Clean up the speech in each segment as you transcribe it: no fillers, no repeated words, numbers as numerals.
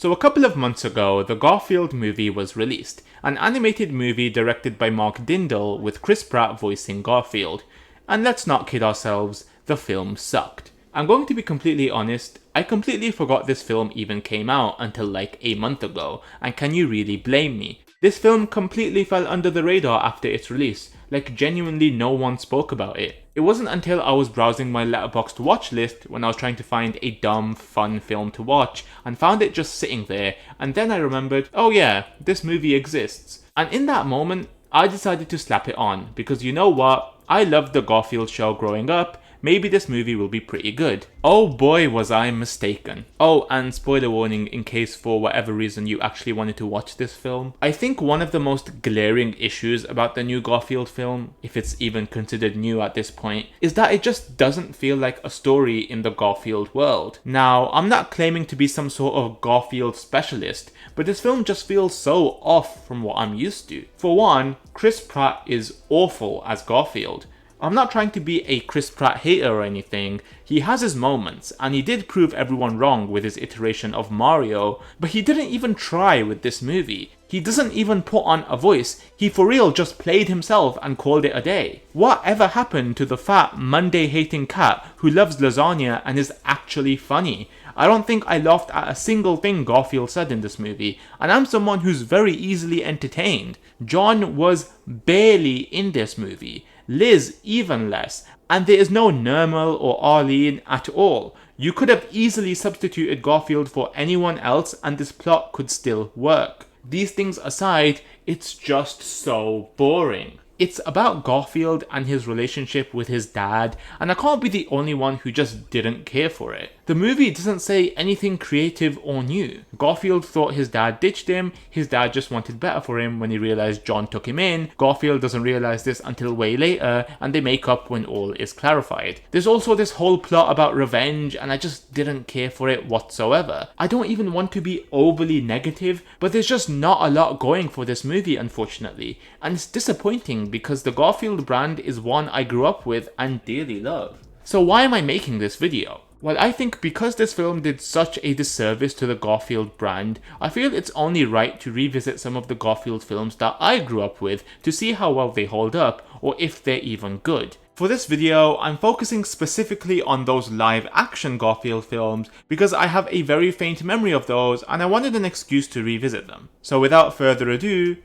So a couple of months ago, the Garfield movie was released, an animated movie directed by Mark Dindal with Chris Pratt voicing Garfield. And let's not kid ourselves, the film sucked. I'm going to be completely honest, I completely forgot this film even came out until like a month ago, and can you really blame me? This film completely fell under the radar after its release, like genuinely no one spoke about it. It wasn't until I was browsing my Letterboxd watch list when I was trying to find a dumb, fun film to watch and found it just sitting there, and then I remembered, oh yeah, this movie exists. And in that moment, I decided to slap it on, because you know what, I loved the Garfield show growing up. Maybe this movie will be pretty good. Oh boy, was I mistaken. Oh, and spoiler warning in case for whatever reason you actually wanted to watch this film. I think one of the most glaring issues about the new Garfield film, if it's even considered new at this point, is that it just doesn't feel like a story in the Garfield world. Now, I'm not claiming to be some sort of Garfield specialist, but this film just feels so off from what I'm used to. For one, Chris Pratt is awful as Garfield. I'm not trying to be a Chris Pratt hater or anything, he has his moments, and he did prove everyone wrong with his iteration of Mario, but he didn't even try with this movie. He doesn't even put on a voice, he for real just played himself and called it a day. Whatever happened to the fat, Monday-hating cat who loves lasagna and is actually funny? I don't think I laughed at a single thing Garfield said in this movie, and I'm someone who's very easily entertained. John was barely in this movie. Liz even less, and there is no Nermal or Arlene at all. You could have easily substituted Garfield for anyone else and this plot could still work. These things aside, it's just so boring. It's about Garfield and his relationship with his dad, and I can't be the only one who just didn't care for it. The movie doesn't say anything creative or new. Garfield thought his dad ditched him, his dad just wanted better for him when he realized John took him in. Garfield doesn't realize this until way later, and they make up when all is clarified. There's also this whole plot about revenge, and I just didn't care for it whatsoever. I don't even want to be overly negative, but there's just not a lot going for this movie, unfortunately, and it's disappointing because the Garfield brand is one I grew up with and dearly love. So why am I making this video? Well, I think because this film did such a disservice to the Garfield brand, I feel it's only right to revisit some of the Garfield films that I grew up with to see how well they hold up, or if they're even good. For this video, I'm focusing specifically on those live-action Garfield films because I have a very faint memory of those and I wanted an excuse to revisit them. So without further ado,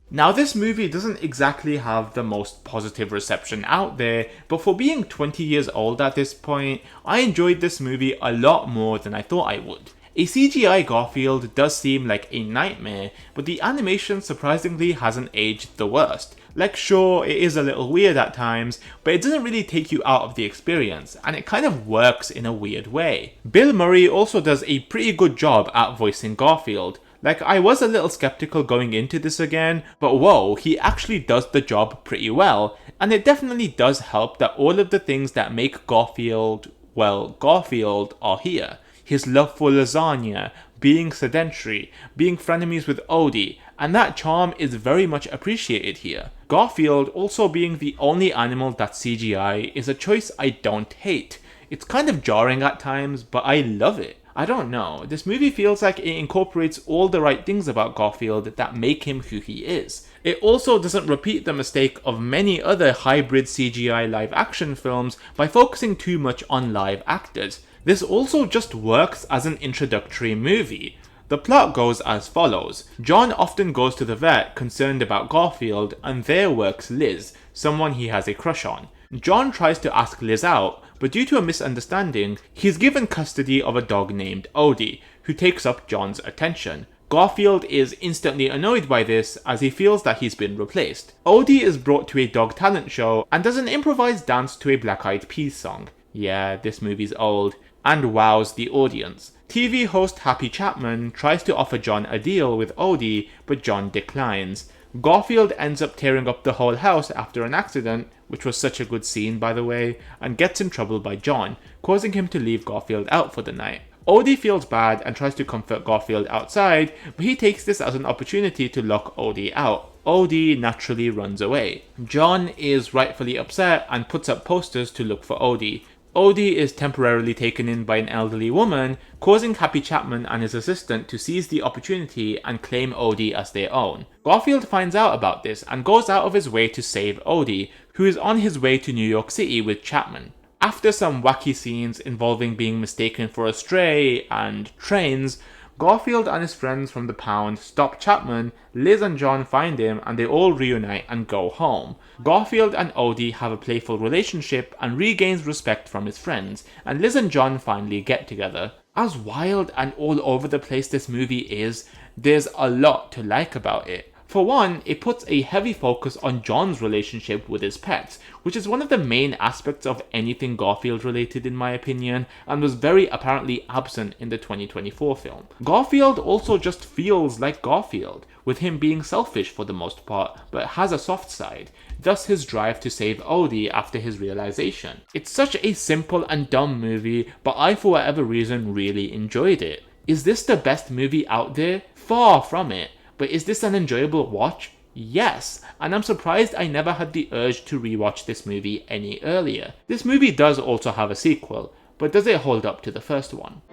now this movie doesn't exactly have the most positive reception out there, but for being 20 years old at this point, I enjoyed this movie a lot more than I thought I would. A CGI Garfield does seem like a nightmare, but the animation surprisingly hasn't aged the worst. Like sure, it is a little weird at times, but it doesn't really take you out of the experience, and it kind of works in a weird way. Bill Murray also does a pretty good job at voicing Garfield. Like, I was a little skeptical going into this again, but whoa, he actually does the job pretty well, and it definitely does help that all of the things that make Garfield, well, Garfield are here. His love for lasagna, being sedentary, being frenemies with Odie, and that charm is very much appreciated here. Garfield also being the only animal that's CGI is a choice I don't hate. It's kind of jarring at times, but I love it. I don't know, this movie feels like it incorporates all the right things about Garfield that make him who he is. It also doesn't repeat the mistake of many other hybrid CGI live action films by focusing too much on live actors. This also just works as an introductory movie. The plot goes as follows. John often goes to the vet concerned about Garfield, and there works Liz, someone he has a crush on. John tries to ask Liz out, but due to a misunderstanding, he's given custody of a dog named Odie, who takes up John's attention. Garfield is instantly annoyed by this as he feels that he's been replaced. Odie is brought to a dog talent show and does an improvised dance to a Black Eyed Peas song. Yeah, this movie's old. And wows the audience. TV host Happy Chapman tries to offer John a deal with Odie, but John declines. Garfield ends up tearing up the whole house after an accident, which was such a good scene by the way, and gets in trouble by John, causing him to leave Garfield out for the night. Odie feels bad and tries to comfort Garfield outside, but he takes this as an opportunity to lock Odie out. Odie naturally runs away. John is rightfully upset and puts up posters to look for Odie. Odie is temporarily taken in by an elderly woman, causing Happy Chapman and his assistant to seize the opportunity and claim Odie as their own. Garfield finds out about this and goes out of his way to save Odie, who is on his way to New York City with Chapman. After some wacky scenes involving being mistaken for a stray and trains, Garfield and his friends from the pound stop Chapman, Liz and John find him, and they all reunite and go home. Garfield and Odie have a playful relationship and regains respect from his friends, and Liz and John finally get together. As wild and all over the place this movie is, there's a lot to like about it. For one, it puts a heavy focus on John's relationship with his pets, which is one of the main aspects of anything Garfield related in my opinion, and was very apparently absent in the 2024 film. Garfield also just feels like Garfield, with him being selfish for the most part, but has a soft side, thus his drive to save Odie after his realization. It's such a simple and dumb movie, but I for whatever reason really enjoyed it. Is this the best movie out there? Far from it. But is this an enjoyable watch? Yes, and I'm surprised I never had the urge to rewatch this movie any earlier. This movie does also have a sequel, but does it hold up to the first one?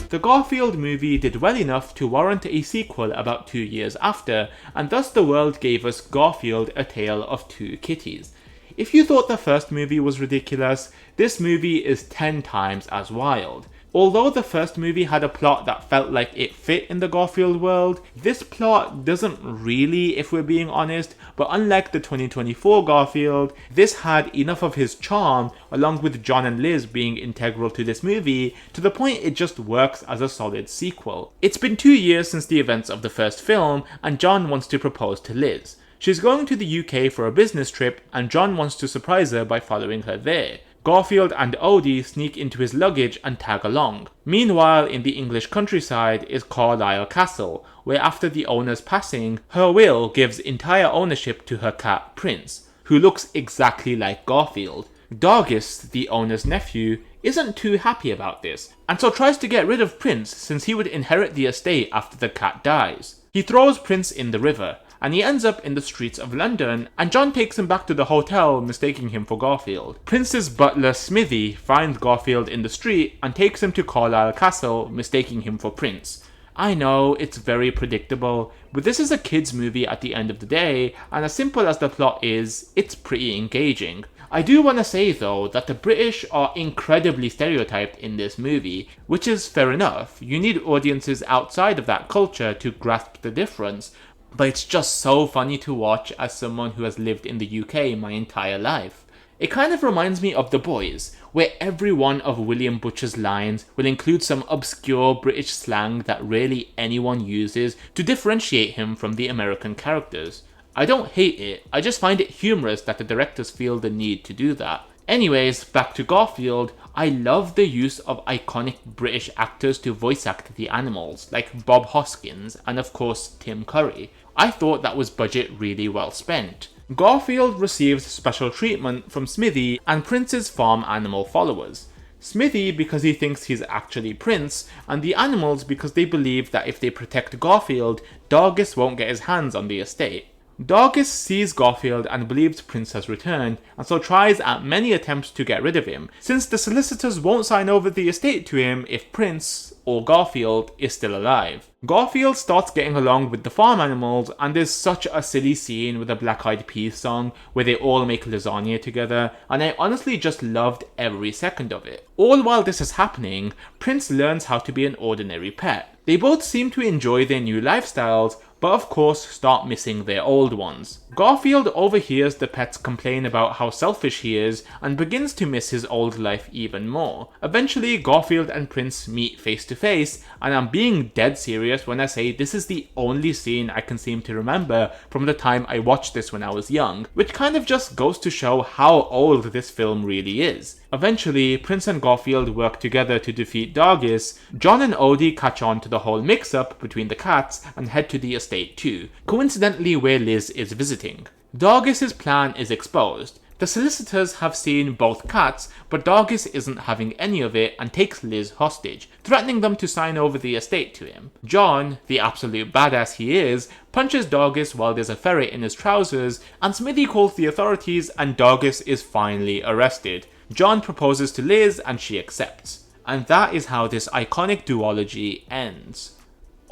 The Garfield movie did well enough to warrant a sequel about 2 years after, and thus the world gave us Garfield: A Tale of Two Kitties. If you thought the first movie was ridiculous, this movie is 10 times as wild. Although the first movie had a plot that felt like it fit in the Garfield world, this plot doesn't really, if we're being honest, but unlike the 2024 Garfield, this had enough of his charm, along with John and Liz being integral to this movie, to the point it just works as a solid sequel. It's been 2 years since the events of the first film, and John wants to propose to Liz. She's going to the UK for a business trip, and John wants to surprise her by following her there. Garfield and Odie sneak into his luggage and tag along. Meanwhile, in the English countryside is Carlisle Castle, where after the owner's passing, her will gives entire ownership to her cat Prince, who looks exactly like Garfield. Dargis, the owner's nephew, isn't too happy about this, and so tries to get rid of Prince since he would inherit the estate after the cat dies. He throws Prince in the river, and he ends up in the streets of London, and John takes him back to the hotel, mistaking him for Garfield. Prince's butler Smithy finds Garfield in the street and takes him to Carlisle Castle, mistaking him for Prince. I know, it's very predictable, but this is a kids movie at the end of the day, and as simple as the plot is, it's pretty engaging. I do want to say though that the British are incredibly stereotyped in this movie, which is fair enough. You need audiences outside of that culture to grasp the difference, but it's just so funny to watch as someone who has lived in the UK my entire life. It kind of reminds me of The Boys, where every one of William Butcher's lines will include some obscure British slang that rarely anyone uses to differentiate him from the American characters. I don't hate it, I just find it humorous that the directors feel the need to do that. Anyways, back to Garfield, I love the use of iconic British actors to voice act the animals, like Bob Hoskins and of course Tim Curry. I thought that was budget really well spent. Garfield receives special treatment from Smithy and Prince's farm animal followers. Smithy because he thinks he's actually Prince, and the animals because they believe that if they protect Garfield, Dargis won't get his hands on the estate. Dargis sees Garfield and believes Prince has returned, and so tries at many attempts to get rid of him, since the solicitors won't sign over the estate to him if Prince, or Garfield, is still alive. Garfield starts getting along with the farm animals, and there's such a silly scene with a Black Eyed Peas song where they all make lasagna together, and I honestly just loved every second of it. All while this is happening, Prince learns how to be an ordinary pet. They both seem to enjoy their new lifestyles, but of course start missing their old ones. Garfield overhears the pets complain about how selfish he is and begins to miss his old life even more. Eventually, Garfield and Prince meet face to face, and I'm being dead serious when I say this is the only scene I can seem to remember from the time I watched this when I was young, which kind of just goes to show how old this film really is. Eventually, Prince and Garfield work together to defeat Dargis. John and Odie catch on to the whole mix-up between the cats and head to the estate too, coincidentally where Liz is visiting. Dargis's plan is exposed. The solicitors have seen both cats, but Dargis isn't having any of it and takes Liz hostage, threatening them to sign over the estate to him. John, the absolute badass he is, punches Dargis while there's a ferret in his trousers, and Smithy calls the authorities and Dargis is finally arrested. John proposes to Liz and she accepts. And that is how this iconic duology ends.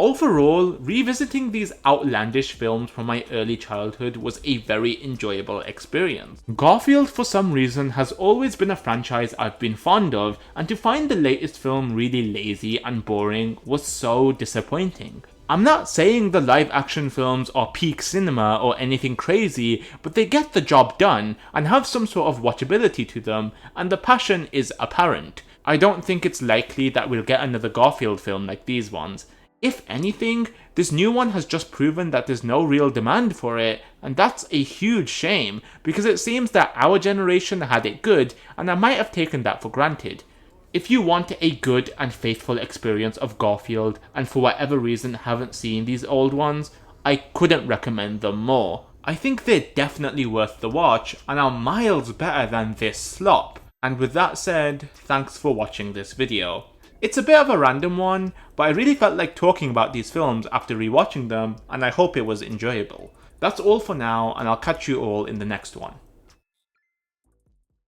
Overall, revisiting these outlandish films from my early childhood was a very enjoyable experience. Garfield, for some reason, has always been a franchise I've been fond of, and to find the latest film really lazy and boring was so disappointing. I'm not saying the live action films are peak cinema or anything crazy, but they get the job done and have some sort of watchability to them, and the passion is apparent. I don't think it's likely that we'll get another Garfield film like these ones. If anything, this new one has just proven that there's no real demand for it, and that's a huge shame, because it seems that our generation had it good, and I might have taken that for granted. If you want a good and faithful experience of Garfield, and for whatever reason haven't seen these old ones, I couldn't recommend them more. I think they're definitely worth the watch, and are miles better than this slop. And with that said, thanks for watching this video. It's a bit of a random one, but I really felt like talking about these films after rewatching them, and I hope it was enjoyable. That's all for now, and I'll catch you all in the next one.